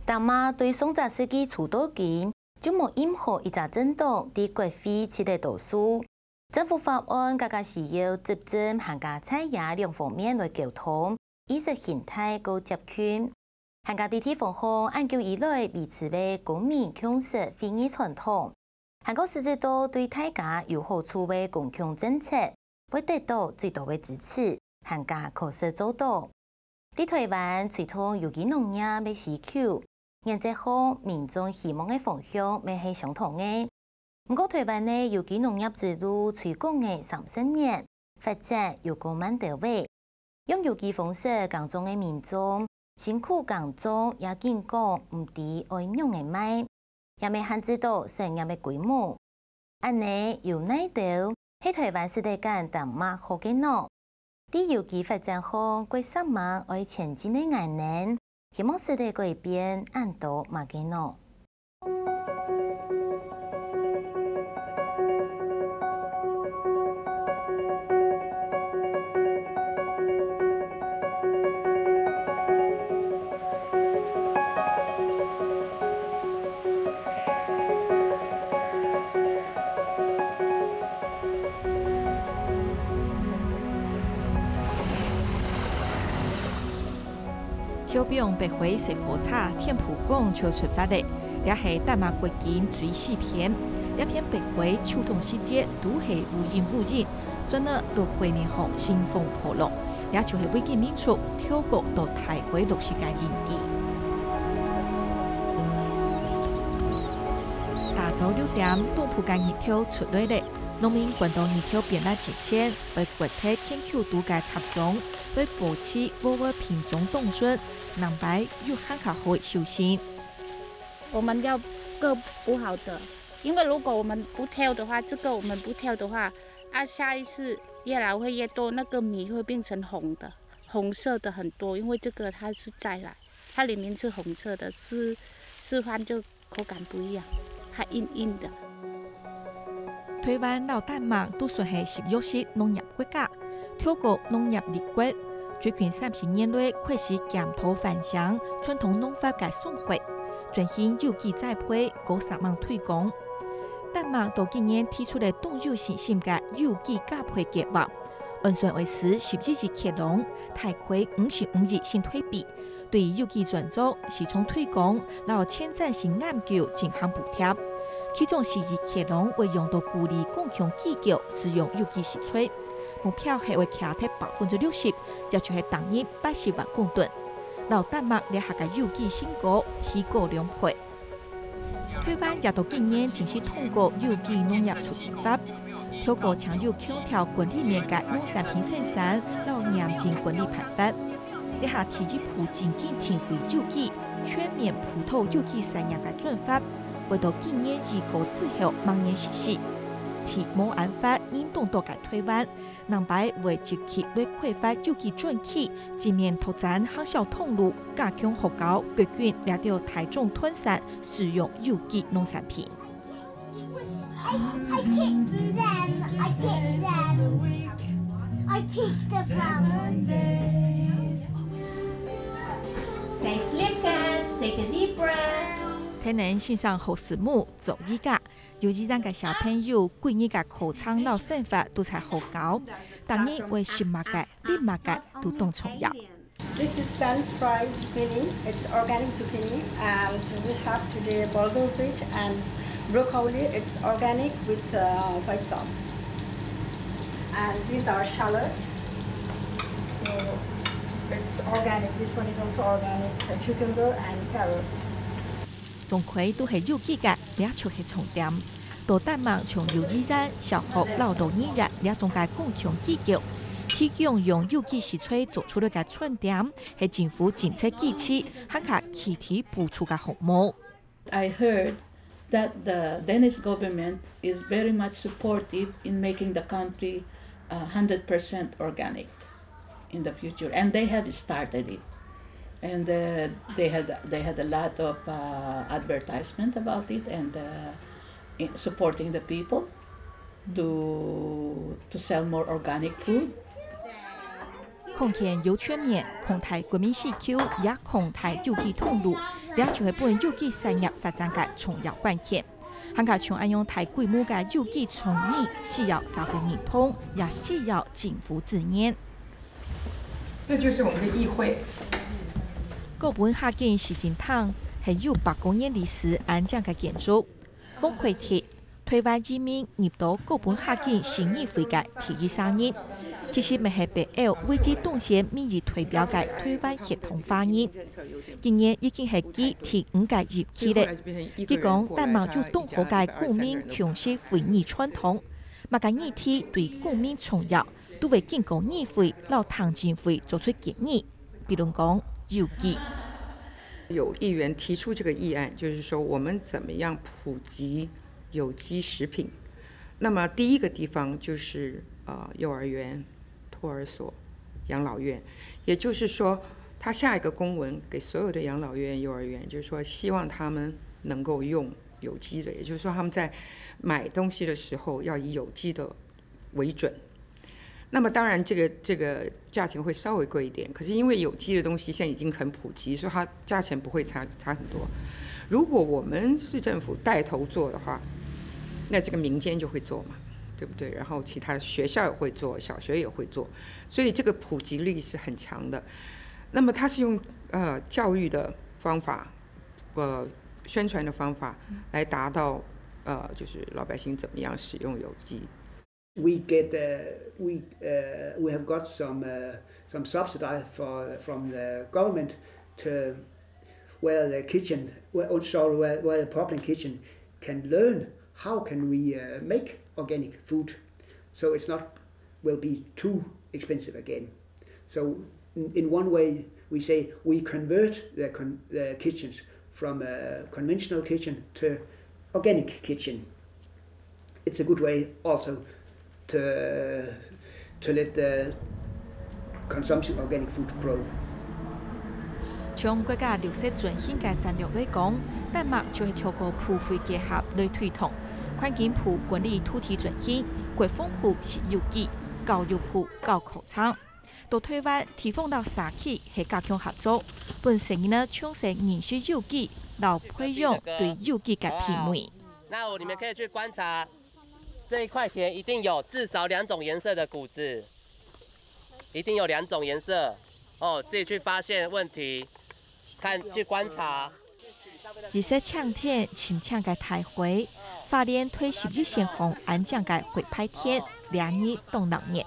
但嘛对上个世纪初到今，就冇任何一个政党伫国会取得多数。政府法案更加需要执政和加产业两方面来沟通，意识形态高接近。和加地地方后，按旧以来维持为公民共识会议传统。韩国实质到对大家有好处的公共政策，会得到最大的支持，和加可实做到。伫台湾，传统有机农业要需求，原则上民众希望的方向未系相同的。不过，台湾的有机农业制度推广的30年，发展又够慢到位。用有机方式耕种的民众，辛苦耕种也见讲唔抵爱用的卖，也未限制到产业的规模。安尼有奈到喺台湾世代间淡漠好嘅喏。伫有机发展后，过10万爱前进的概念，希望时代改变，按到嘛嘅喏。小兵白灰石火叉天蒲宫就出发的，也是大马国境最细片，一片白灰秋冬时节都是无影无影，所以呢，到灰面红新风破浪，也就是为见民族跳过到台灰落时间印记。大早6点，东浦间热跳出来了。农民关到热跳变来前线，为国体天球度假插种，为保持我们品种冬孙，南白又很好好修行。我们要各补好的，因为如果我们不挑的话，这个我们不挑的话，下一次越来会越多，那个米会变成红的，红色的很多，因为这个它是再来，它里面是红色的，吃饭就口感不一样，它硬硬的。台湾老大马都算是10月式农业国家，透过农业立国，最近30年内开始检讨反向传统农法嘅损毁，转型有机栽培，高3万推广。大马到今年提出了动有信心嘅有机栽培计划，按算为时12亿克农，大概55亿新台币。对有机专注、市场推广，然后前瞻性研究进行补贴。其中是以克隆为用到鼓励共享机构使用有机食材，目标係會卡貼60%，也就是等於80萬公噸。老大馬列下嘅有機成果提高2倍。台灣也到今年正式通過有機農業促進法，透過強有強調管理面嘅農產品生產，然後嚴禁管理排法。列下提議普進經停回有機，全面葡萄有機產業嘅轉法。為到今年移國之後蔓延實施，提冇案法引動到台灣，南北為積極來開發有機轉機，全面拓展行銷通路，加強學校國軍掠到台中屯山使用有機農產品。Take a deep breath. 才能欣賞好節目做依家，有依然嘅小朋友每日嘅口腔老生活都才好高，當然為食物嘅、禮物嘅都當重要。This is pan-fried zucchini. It's organic zucchini, and we have today bulgur wheat and broccoli. It's organic with white sauce. And these are shallot. So it's organic. This one is also organic. Cucumber and carrots. 總歸都係有機嘅，兩處係重點。到大馬從有依然小學勞動人員兩種嘅共享機構，提供用有機食材做出嚟嘅春點，係政府政策支持，還卡具體補助嘅項目。I heard that the Danish government is very much supportive in making the country 100% organic in the future, and they have started it. And they had a lot of advertisement about it and supporting the people to sell more organic food. 控填有全面，控台国民市区，也控台有机通路，俩就係本有機產業發展嘅重要關鍵。香港像按用台規模嘅有機創意，需要社會認同，也需要政府支援。這就是我們的議會。高本下建市政堂係有8公年歷史安靜嘅建築，公會鐵台灣人民入到高本下建新議會嘅第一生日。其實咪係北歐為之動線民意代表嘅台灣協同發言，今年已經係第5屆任期咧。佢講丹麥有東河嘅公民強勢會議傳統，嘛個議題對公民重要，都為建構議會、老行政會作出建議。比如講有機，有議員提出這個議案，就是說我們怎麼樣普及有機食品。那麼第一個地方就是幼兒園、托兒所、養老院，也就是說，他下一個公文給所有的養老院、幼兒園，就是說希望他們能夠用有機的，也就是說他們在買東西的時候要以有機的為準。那麼當然，這個價錢會稍微貴一點，可是因為有機的東西現在已經很普及，所以它價錢不會差很多。如果我們市政府帶頭做的話，那這個民間就會做嘛。對不對？然後其他學校也會做，小學也會做，所以這個普及力是很強的。那麼它是用教育的方法，宣傳的方法來達到就是老百姓怎麼樣使用有機。We have got some subsidy from the government to where the kitchen, where the public kitchen can learn how can we make organic food, so it's not will be too expensive again. So in one way, we say we convert the kitchens from a conventional kitchen to organic kitchen. It's a good way also to let the consumption of organic food grow. 從國家綠色轉型嘅戰略來講，丹麥就係透過普惠結合來推動。環境部管理土地轉型，國防部是有機，教育部搞考場。到台灣提供到社區係加強合作，本成員呢詳細認識有機，來培養對有機嘅品味。那你們可以去觀察，這一塊田一定有至少2種顏色的穀子，一定有2種顏色。哦，自己去發現問題，去觀察。而且搶田前搶嘅大會，花蓮推11線紅安獎嘅會派田2日到6日，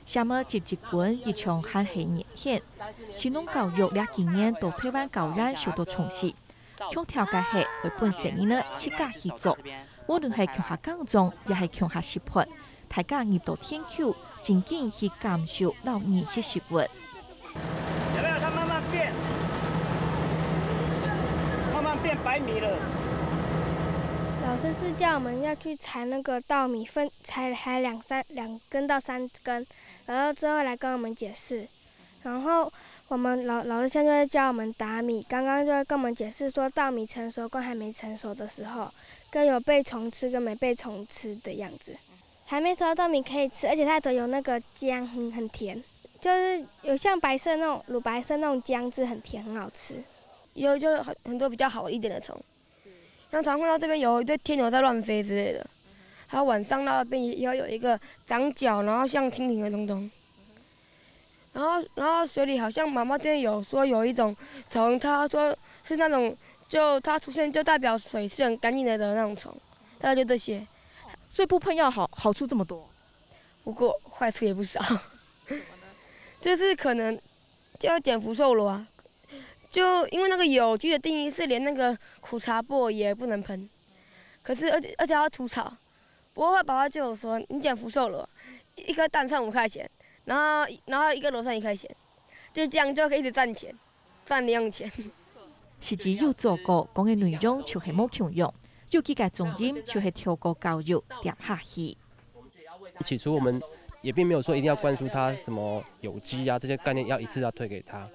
下麼接軍一場漢係熱田，新農教育2幾年到台灣教育受到重視，強調嘅係為本成員呢設計協作，無論係強下耕種，也係強下食品，大家入到天橋，緊緊去感受老年嘅食物。有沒有？它慢慢變。變白米了。老師是叫我們要去採那個稻米，採2根到3根，然後之後來跟我們解釋。然後我們老師現在教我們打米，剛剛就會跟我們解釋說稻米成熟跟還沒成熟的時候，跟有被蟲吃跟沒被蟲吃的樣子。還沒熟的稻米可以吃，而且它都有那個薑，很甜，就是有像白色那種乳白色那種薑汁，很甜，很好吃。有就很多比較好一點的蟲，像常會到這邊有一堆天牛在亂飛之類的，還有晚上到那邊也有一個長腳，然後像蜻蜓的東東。然後水裡好像媽媽這邊有說有一種蟲，她說是那種就它出現就代表水是很乾淨的那種蟲，大概就這些。所以不噴藥好處這麼多，不過壞處也不少，就是可能就要減福壽螺啊。就因為那個有機的定義是連那個苦茶粕也不能噴，可是而且要除草。不過爸爸就有說，你減福壽螺，一顆蛋算5塊錢，然後一個螺算1塊錢，就這樣就可以一直賺錢，賺零用錢。實際有做過講嘅內容就係冇強用，有機嘅重點就係透過教育點下去。起初我們也並沒有說一定要灌輸他什麼有機啊這些概念，要一次要推給他。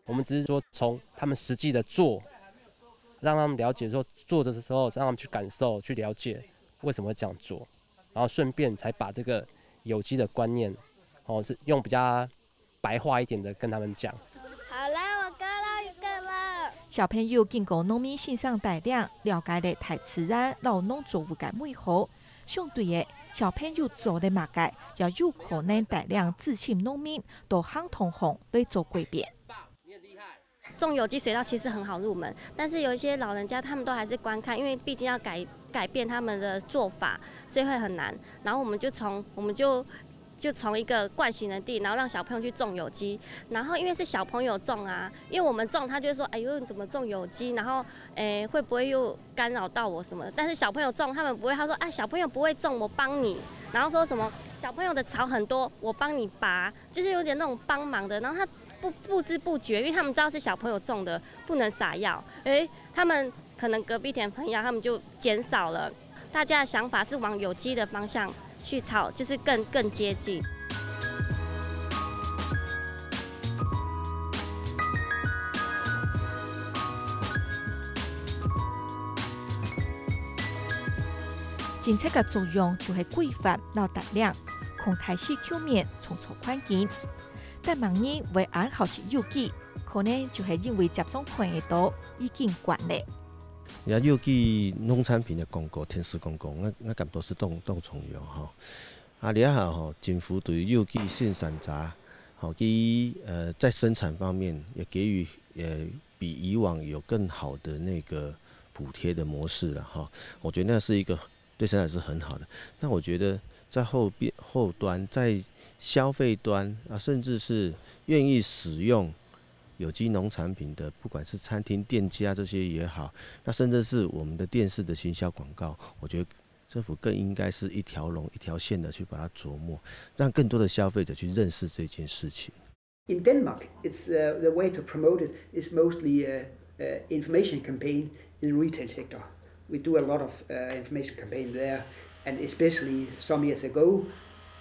我們只是說從他們實際的做，讓他們了解說做的時候，讓他們去感受、去了解為什麼會這樣做，然後順便才把這個有機的觀念，是用比較白话一点的跟他们讲。好了，我割到一个了。小朋友经过农民欣赏大量，了解了大自然老农作物的美好。相对的，小朋友做的物件也有可能大量自信农民都肯同行来做改变。种有机水稻其实很好入门，但是有一些老人家他们都还是观看，因为毕竟要改变他们的做法，所以会很难。然后我们就从一个惯行的地，然后让小朋友去种有机。然后因为是小朋友种啊，因为我们种，他就会说：“哎呦，你怎么种有机？然后会不会又干扰到我什么的？”但是小朋友种，他们不会，他说：“哎，小朋友不会种，我帮你。”然后说什么小朋友的草很多，我帮你拔，就是有点那种帮忙的。然后他不知不觉，因为他们知道是小朋友种的，不能撒药。他们可能隔壁田喷药，他们就减少了。大家的想法是往有机的方向去炒，就是更接近。政策的作用就係規範老大量，控大市口面重塑環境。但盲人為按學習有機，可能就係因為接送款嘅多已經慣了。也有機農產品嘅廣告、電視廣告，我感覺是都重要吼。另外吼，政府對有機生產者，好在生產方面也給予比以往有更好的那個補貼的模式了哈。我覺得那是一個對生產是很好的。那我覺得在後端，在消費端啊，甚至是願意使用有機農產品的，不管是餐廳店家這些也好，那甚至是我們的電視的行銷廣告，我覺得政府更應該是一條龍一條線的去把它琢磨，讓更多的消費者去認識這件事情。In Denmark, it's the way to promote it is mostly information campaign in the retail sector. We do a lot of information campaign there, and especially some years ago,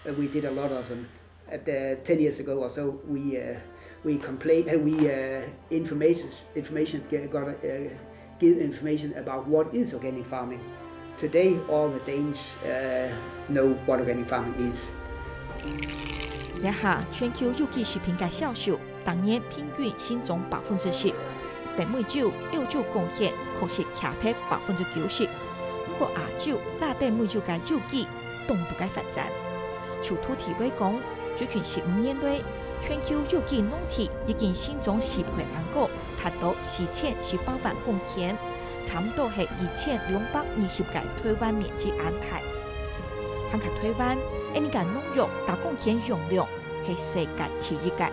we did a lot of them. 10 years ago or so, we complained and give information about what is organic farming. Today, all the Danes know what organic farming is. 然後全球有機食品嘅銷售，當年平均新增10%，北美洲、歐洲貢獻確實卡貼90%。不過亞洲、拉丁美洲嘅有機動度嘅發展，就土地來講，最近15年內，全球有機農田已經新增10倍人口，達到4018萬公頃，差唔多係2220個台灣面積安泰。看看台灣。呢個農藥大貢獻用量係世界第一嘅，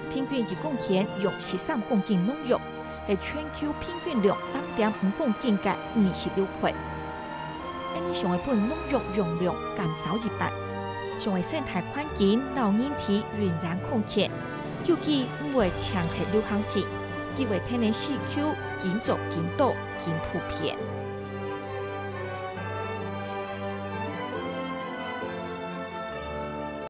平均1公頃用13公斤農藥，係全球平均量2.5公斤嘅26倍。呢上一半農藥用量減少1半，上嘅生態環境老人體仍然空氣，有機唔會強係流行體，因為天然市區建築建多建普遍。